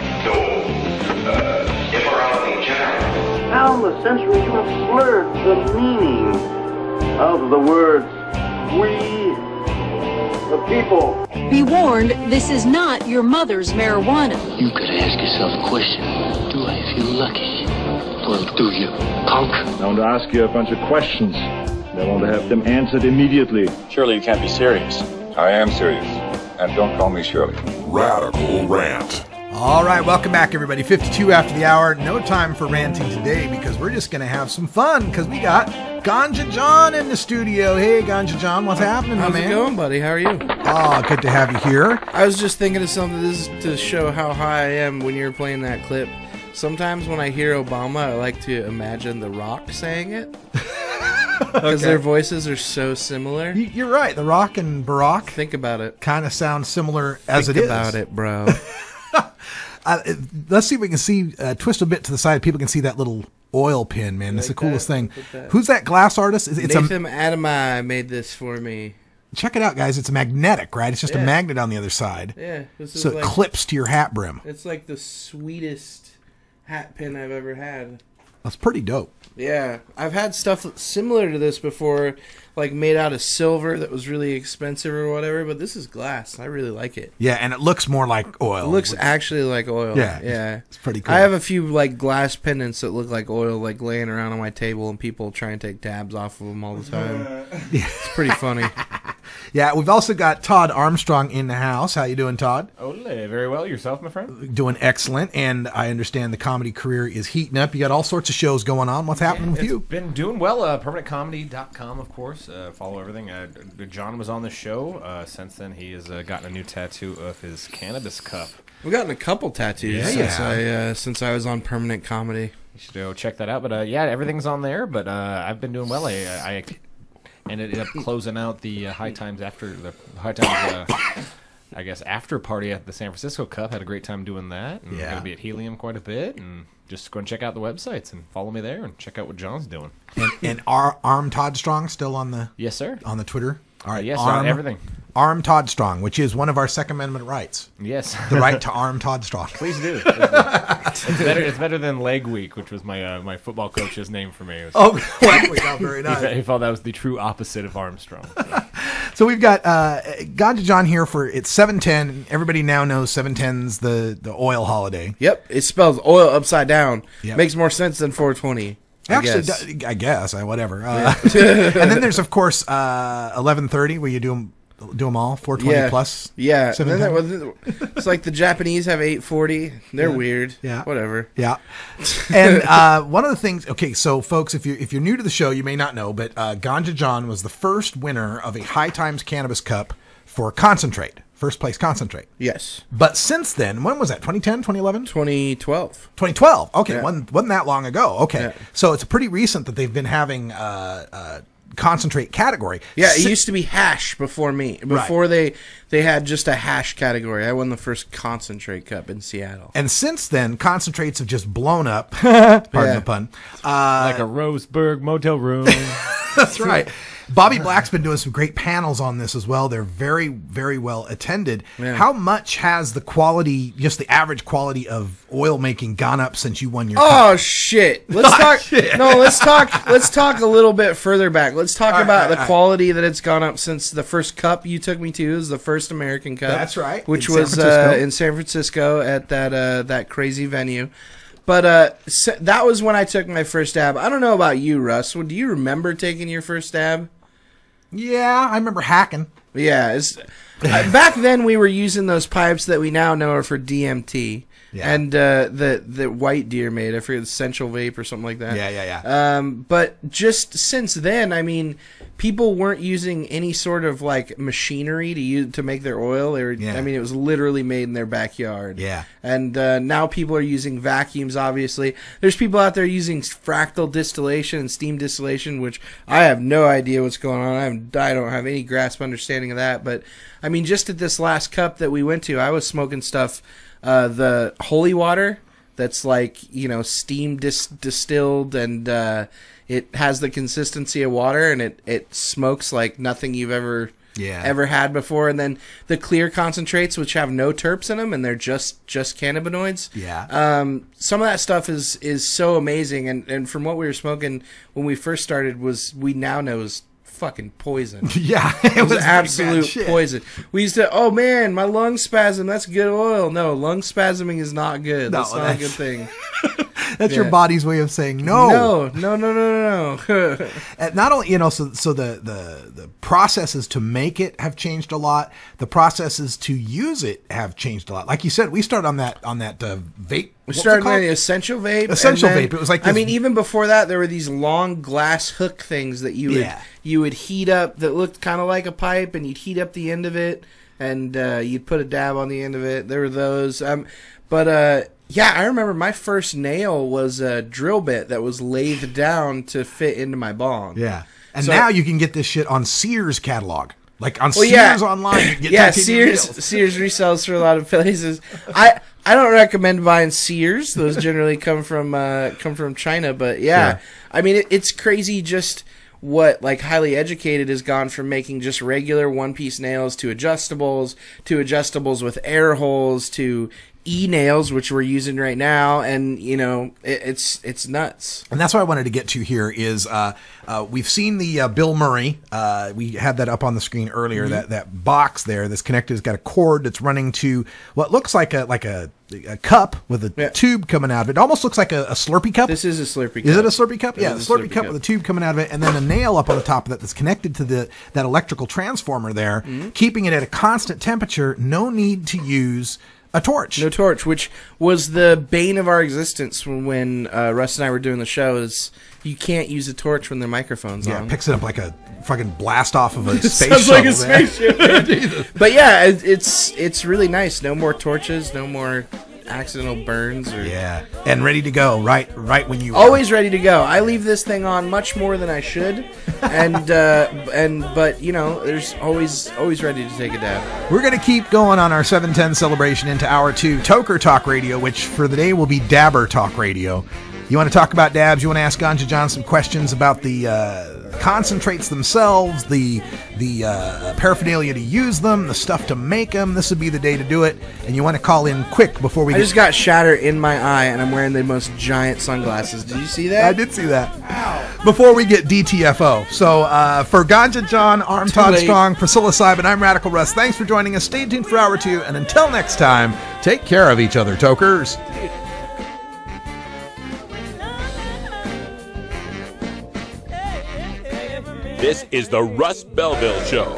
immorality in general. Down the century, you have slurred the meaning of the words we, the people. Be warned, this is not your mother's marijuana. You could ask yourself a question. Do I feel lucky? Or do you, punk? I want to ask you a bunch of questions. I want to have them answered immediately. Surely you can't be serious. I am serious. And don't call me Shirley. Radical Rant. All right, welcome back, everybody. 52 after the hour. No time for ranting today because we're just going to have some fun because we got Ganja Jon in the studio. Hey, Ganja Jon, what's happening, my man? How's it going, buddy? How are you? Oh, good to have you here. I was just thinking of something. This is to show how high I am when you're playing that clip. Sometimes when I hear Obama, I like to imagine The Rock saying it. Because their voices are so similar. You're right. The Rock and Barack. Think about it. Kind of sound similar as it is. Think about it, bro. Let's see if we can see, twist a bit to the side. People can see that little oil pin, man. That's the coolest thing. Who's that glass artist? It's Nathan Adamai made this for me. Check it out, guys. It's magnetic, right? It's just a magnet on the other side. Yeah. So it clips to your hat brim. It's like the sweetest hat pin I've ever had. That's pretty dope. Yeah, I've had stuff similar to this before, like made out of silver that was really expensive or whatever, but this is glass. I really like it. Yeah, and it looks more like oil. It looks actually like oil. Yeah. It's pretty cool. I have a few like glass pendants that look like oil, like laying around on my table, and people try and take tabs off of them all the time. It's pretty funny. Yeah, we've also got Todd Armstrong in the house. How you doing, Todd? Ole, very well. Yourself, my friend? Doing excellent, and I understand the comedy career is heating up. You got all sorts of shows going on. What's happening with you? Been doing well. PermanentComedy.com, of course. Follow everything. John was on the show. Since then, he has gotten a new tattoo of his cannabis cup. We've gotten a couple tattoos since I was on Permanent Comedy. You should go check that out. But yeah, everything's on there. But I've been doing well. I ended up closing out the High Times after I guess after party at the San Francisco Cup. Had a great time doing that. And going to be at Helium quite a bit. And just go and check out the websites and follow me there and check out what John's doing. And Arm Todd Strong still on the yes, sir, on the Twitter. All right, yes, on everything. Arm Todd Strong, which is one of our Second Amendment rights. Yes, the right to arm Todd Strong. Please do. It's better than Leg Week, which was my football coach's name for me. Leg Week, very nice. He felt that was the true opposite of Armstrong. So we've got Ganja Jon here for it's 710. Everybody now knows 710's the oil holiday. Yep, it spells oil upside down. Yep. Makes more sense than 420. Actually, I guess whatever. And then there's of course 11:30 where you do them all 420 plus. Yeah, and then it's like the Japanese have 840. They're weird. Yeah, whatever. Yeah, and one of the things. Okay, so folks, if you're new to the show, you may not know, but Ganja Jon was the first winner of a High Times Cannabis Cup for concentrate. First place concentrate. Yes. But since then, when was that? 2010, 2011? 2012. 2012. Okay, yeah. wasn't that long ago. Okay. Yeah. So it's pretty recent that they've been having concentrate category. Yeah, it used to be hash before me. Before they had just a hash category. I won the first concentrate cup in Seattle. And since then, concentrates have just blown up. Pardon the pun. Like a Roseburg motel room. That's right. Bobby Black's been doing some great panels on this as well. They're very, very well attended. Yeah. How much has the quality, just the average quality of oil making gone up since you won your cup? Shit. Let's talk. Shit. No, let's talk a little bit further back. Let's talk about the quality that it's gone up since the first cup you took me to is the first American Cup. That's right. Which was in San Francisco at that crazy venue. But that was when I took my first dab. I don't know about you, Russ. Do you remember taking your first dab? Yeah, I remember hacking. Yeah, back then we were using those pipes that we now know are for DMT. Yeah. And the White Deer made, I forget, Essential Vape or something like that. Yeah. But just since then, I mean, people weren't using any sort of like machinery to make their oil. I mean, it was literally made in their backyard. Yeah. And now people are using vacuums. Obviously, there's people out there using fractal distillation and steam distillation, which I have no idea what's going on. I don't have any grasp understanding of that. But I mean, just at this last cup that we went to, I was smoking stuff. The holy water that's like, steam distilled and it has the consistency of water and it smokes like nothing you've ever had before. And then the clear concentrates, which have no terps in them and they're just cannabinoids. Yeah. Some of that stuff is so amazing. And from what we were smoking when we first started we now know is fucking poison. Yeah, it was absolute poison. We used to, oh man, my lung spasm, that's good oil. No, lung spasming is not good. That's not a good thing. That's your body's way of saying no. No. And not only, so the processes to make it have changed a lot. The processes to use it have changed a lot. Like you said, we started on that vape. We started on the Essential Vape. Vape. It was like this, I mean, even before that, there were these long glass hook things that you would heat up that looked kind of like a pipe, and you'd heat up the end of it, and you'd put a dab on the end of it. There were those. Yeah, I remember my first nail was a drill bit that was lathed down to fit into my bong. Yeah. And now you can get this shit on Sears catalog. Like on Sears online. You get Sears resells for a lot of places. I don't recommend buying Sears. Those generally come from China, but yeah. Sure. I mean it's crazy just what like highly educated has gone from making just regular one-piece nails to adjustables with air holes to e-nails, which we're using right now, and it's nuts. And that's what I wanted to get to here is we've seen the Bill Murray. We had that up on the screen earlier. Mm-hmm. That box there that's connected has got a cord that's running to what looks like a cup with a tube coming out of it. It almost looks like a Slurpee cup. This is a Slurpee cup. Is it a Slurpee cup? Yeah, a Slurpee cup with a tube coming out of it, and then a nail up on the top of that that's connected to that electrical transformer there, keeping it at a constant temperature. No need to use a torch. No torch, which was the bane of our existence when Russ and I were doing the show, is you can't use a torch when the microphone's on. Yeah, it picks it up like a fucking blast off of a space shuttle. Sounds like a spaceship. But yeah, it's really nice. No more torches, no more accidental burns. And ready to go right when you always ready to go. I leave this thing on much more than I should, but there's always ready to take a dab. We're gonna keep going on our 710 celebration into hour 2, Toker Talk Radio, which for the day will be Dabber Talk Radio. You want to talk about dabs? You want to ask Ganja Jon some questions about the concentrates themselves, the paraphernalia to use them, the stuff to make them, this would be the day to do it. And you want to call in quick before we I just got shatter in my eye, and I'm wearing the most giant sunglasses. Did you see that? I did see that. Before we get DTFO. So for Ganja Jon, Todd Armstrong, Priscilla Simon, I'm Radical Russ. Thanks for joining us. Stay tuned for Hour 2. And until next time, take care of each other, tokers. This is the Russ Belville Show.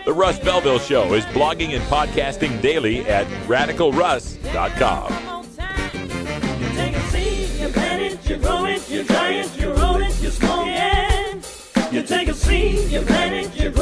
The Russ Belville Show is blogging and podcasting daily at radicalruss.com. You plant it, you grow it, you dry it, you roll it, you smoke it. You take a seed, you plant it, you grow it.